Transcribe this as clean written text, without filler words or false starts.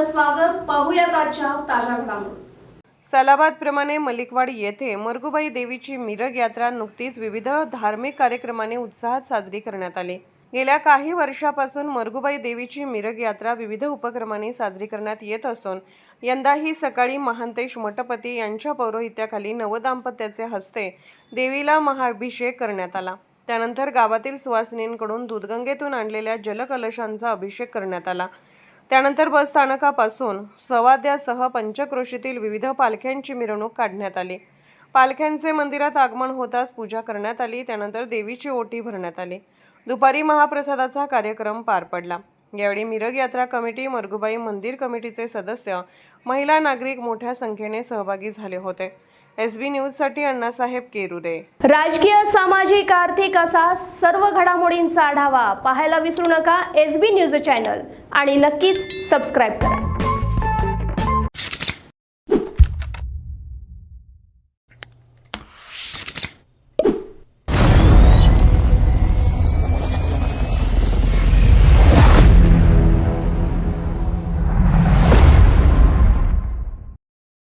आपलं स्वागत. पाहूयात आजच्या ताज्या घडामोडी. सालाबाद प्रमाणे मलिकवाड येथे मरगुबाई देवीची मिरग यात्रा नुकतीच विविध धार्मिक कार्यक्रमांनी उत्साहात साजरी करण्यात आली. गेल्या काही वर्षापासून मरगुबाई देवीची मिरग यात्रा विविध उपक्रमांनी साजरी करण्यात येत असून यंदाही सकाळी महांतेश मठपती यांच्या पौरोहित्याखाली नवदाम्पत्याचे हस्ते देवीला महाअभिषेक करण्यात आला. त्यानंतर गावातील सुवासिनींकडून दूधगंगेतून आणलेल्या जलकलशांचा अभिषेक करण्यात आला. त्यानंतर बस स्थानकापासून सवाद्यासह पंचक्रोशीतील विविध पालख्यांची मिरवणूक काढण्यात आली. पालख्यांचे मंदिरात आगमन होताच पूजा करण्यात आली. त्यानंतर देवीची ओटी भरण्यात आली. दुपारी महाप्रसादाचा कार्यक्रम पार पडला. यावेळी मिरग यात्रा कमिटी, मरगुबाई मंदिर कमिटीचे सदस्य, महिला, नागरिक मोठ्या संख्येने सहभागी झाले होते. SB न्यूजसाठी अण्णासाहेब केरुरे. राजकीय, सामाजिक, आर्थिक असा सर्व घडामोडींचा आढावा पाहायला विसरू नका SB न्यूज चॅनल आणि नक्कीच सबस्क्राईब करा.